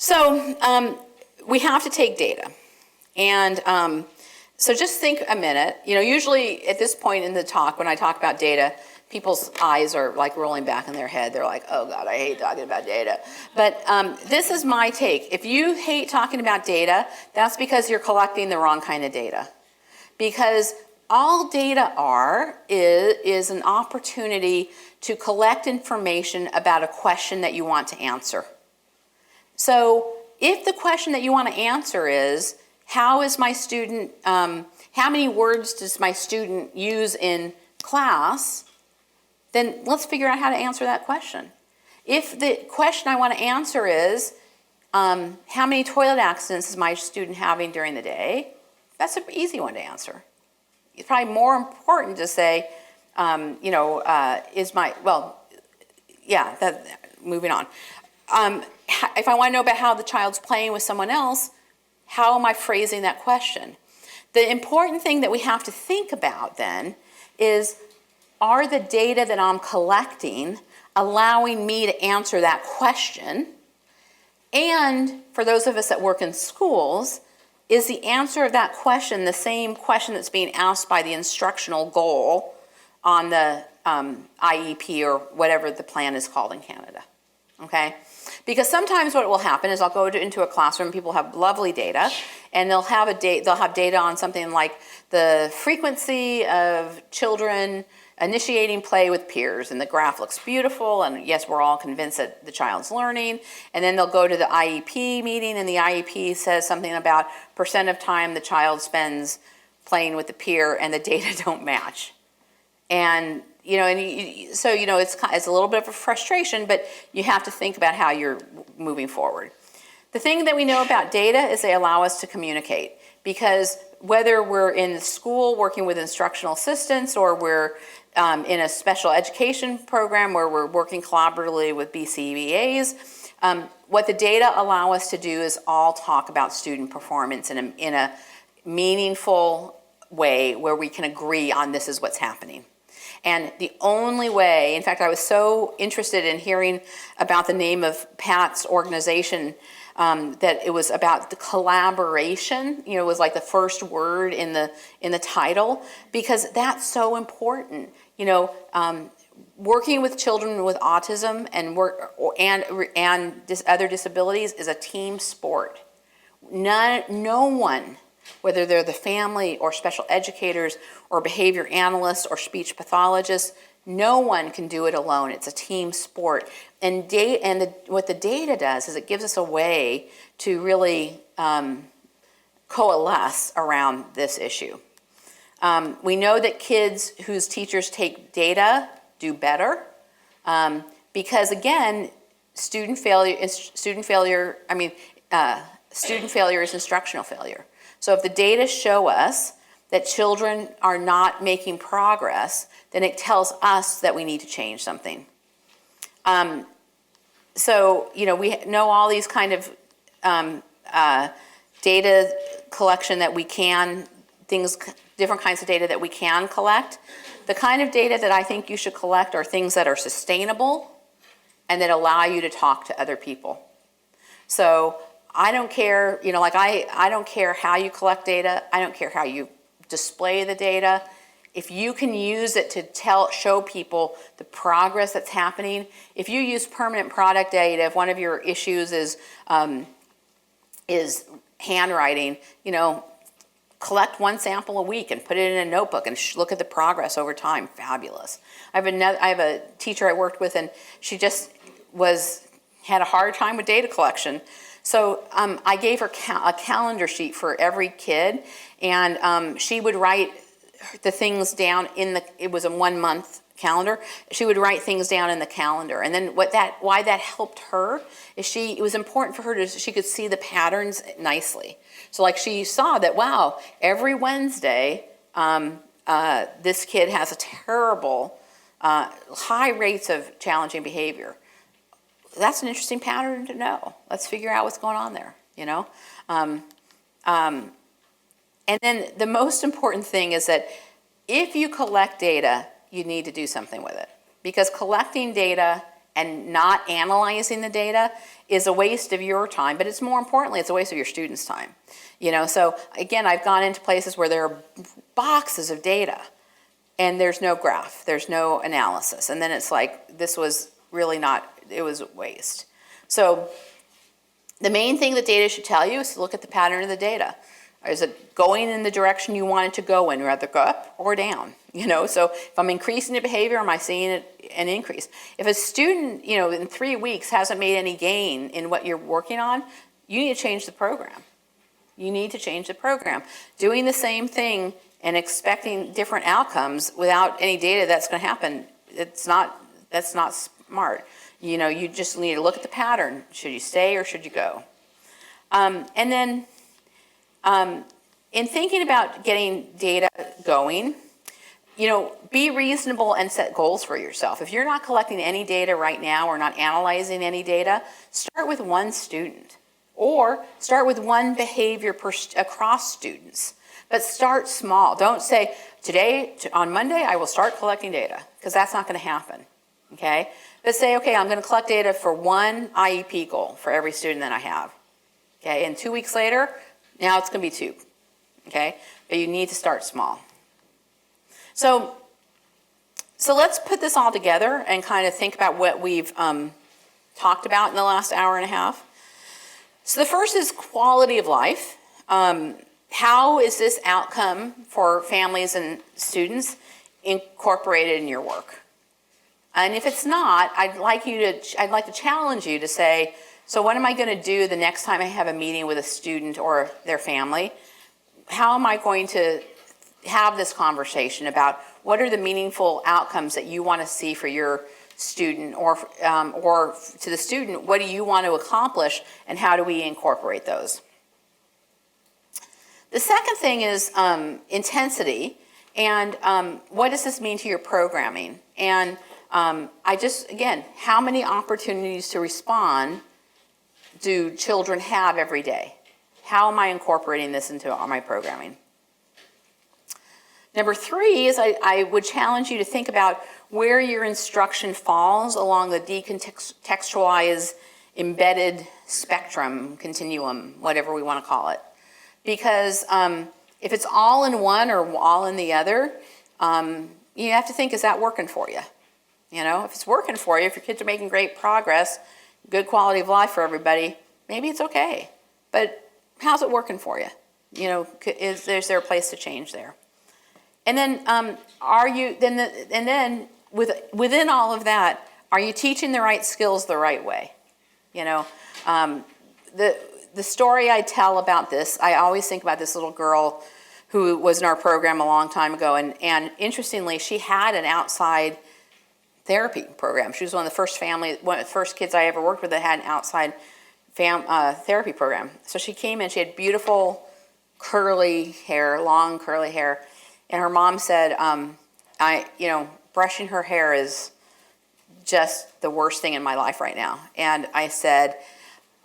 So we have to take data. And so just think a minute. Usually at this point in the talk, when I talk about data, people's eyes are like rolling back in their head. They're like, oh God, I hate talking about data. But this is my take. If you hate talking about data, that's because you're collecting the wrong kind of data. Because all data is an opportunity to collect information about a question that you want to answer. So if the question that you want to answer is, how many words does my student use in class, then let's figure out how to answer that question. If the question I want to answer is, how many toilet accidents is my student having during the day, that's an easy one to answer. It's probably more important to say, moving on. If I want to know about how the child's playing with someone else, how am I phrasing that question? The important thing that we have to think about then is, are the data that I'm collecting allowing me to answer that question? And for those of us that work in schools, is the answer of that question the same question that's being asked by the instructional goal on the IEP or whatever the plan is called in Canada? Okay? Because sometimes what will happen is I'll go into a classroom, people have lovely data, and they'll have data on something like the frequency of children initiating play with peers, and the graph looks beautiful, and yes, we're all convinced that the child's learning. And then they'll go to the IEP meeting, and the IEP says something about percent of time the child spends playing with the peer, and the data don't match. And it's a little bit of a frustration, but you have to think about how you're moving forward. The thing that we know about data is they allow us to communicate, because whether we're in school working with instructional assistants or we're in a special education program where we're working collaboratively with BCBAs, what the data allow us to do is all talk about student performance in a meaningful way where we can agree on this is what's happening. And the only way, in fact, I was so interested in hearing about the name of Pat's organization, that it was about the collaboration, it was like the first word in the title, because that's so important. Working with children with autism and other disabilities is a team sport. No one, whether they're the family or special educators or behavior analysts or speech pathologists, no one can do it alone. It's a team sport. And what the data does is it gives us a way to really coalesce around this issue. We know that kids whose teachers take data do better, because again, student failure is instructional failure. So if the data show us that children are not making progress, then it tells us that we need to change something. We know all these kind of data collection that we can, different kinds of data that we can collect. The kind of data that I think you should collect are things that are sustainable and that allow you to talk to other people. So I don't care, I don't care how you collect data. I don't care how you display the data. If you can use it to show people the progress that's happening. If you use permanent product data, if one of your issues is handwriting, collect one sample a week and put it in a notebook and look at the progress over time. Fabulous. I have a teacher I worked with, and she just had a hard time with data collection. So I gave her a calendar sheet for every kid, and she would write the things down it was a 1 month calendar. She would write things down in the calendar. And then why that helped her is it was important for her she could see the patterns nicely. So like she saw that, wow, every Wednesday, this kid has a terrible, high rates of challenging behavior. That's an interesting pattern to know. Let's figure out what's going on there, And then the most important thing is that if you collect data, you need to do something with it. Because collecting data and not analyzing the data is a waste of your time, but it's more importantly, it's a waste of your students' time. So again, I've gone into places where there are boxes of data and there's no graph, there's no analysis. And then it's like, this was really not, it was a waste. So the main thing that data should tell you is to look at the pattern of the data. Is it going in the direction you want it to go in, rather go up or down? So if I'm increasing the behavior, am I seeing an increase? If a student, in 3 weeks hasn't made any gain in what you're working on, you need to change the program. You need to change the program. Doing the same thing and expecting different outcomes without any data that's going to happen, that's not smart. You just need to look at the pattern. Should you stay or should you go? And then in thinking about getting data going, be reasonable and set goals for yourself. If you're not collecting any data right now or not analyzing any data, start with one student or start with one behavior across students. But start small. Don't say, today, on Monday, I will start collecting data, because that's not going to happen. Okay? But say, okay, I'm going to collect data for one IEP goal for every student that I have. Okay? And 2 weeks later, now it's going to be 2. Okay? But you need to start small. So let's put this all together and kind of think about what we've talked about in the last hour and a half. So the first is quality of life. How is this outcome for families and students incorporated in your work? And if it's not, I'd like to challenge you to say, so what am I going to do the next time I have a meeting with a student or their family? How am I going to have this conversation about what are the meaningful outcomes that you want to see for your student, or to the student, what do you want to accomplish and how do we incorporate those? The second thing is intensity, and what does this mean to your programming? And again, how many opportunities to respond do children have every day? How am I incorporating this into my programming? Number 3 is I would challenge you to think about where your instruction falls along the decontextualized embedded spectrum, continuum, whatever we want to call it. Because if it's all in one or all in the other, you have to think, is that working for you? If it's working for you, if your kids are making great progress, good quality of life for everybody, maybe it's okay. But how's it working for you? Is there a place to change there? And then within all of that, are you teaching the right skills the right way? The story I tell about this, I always think about this little girl who was in our program a long time ago, and interestingly, she had an outside therapy program. She was one of the first kids I ever worked with that had an outside therapy program. So she came in, she had beautiful curly hair, long curly hair, and her mom said, brushing her hair is just the worst thing in my life right now. And I said,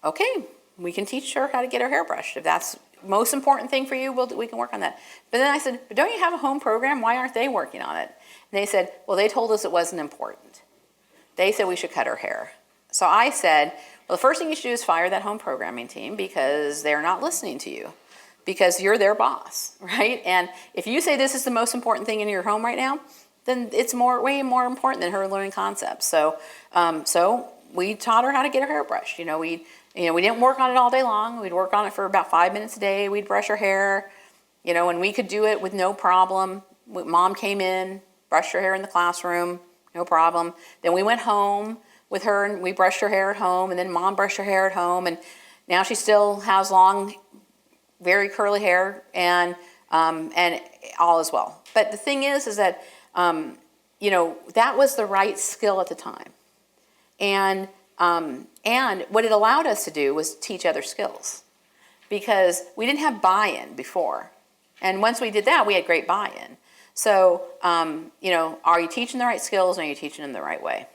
okay, we can teach her how to get her hair brushed. If that's the most important thing for you, we can work on that. But then I said, but don't you have a home program? Why aren't they working on it? And they said, well, they told us it wasn't important. They said we should cut her hair. So I said, well, the first thing you should do is fire that home programming team, because they're not listening to you, because you're their boss, right? And if you say this is the most important thing in your home right now, then it's way more important than her learning concepts. So we taught her how to get her hair brushed. We didn't work on it all day long. We'd work on it for about 5 minutes a day. We'd brush her hair, and we could do it with no problem. Mom came in, brushed her hair in the classroom, no problem. Then we went home with her and we brushed her hair at home, and then Mom brushed her hair at home, and now she still has long, very curly hair, and all is well. But the thing is that that was the right skill at the time, and what it allowed us to do was teach other skills, because we didn't have buy-in before, and once we did that, we had great buy-in. So are you teaching the right skills, and are you teaching them the right way?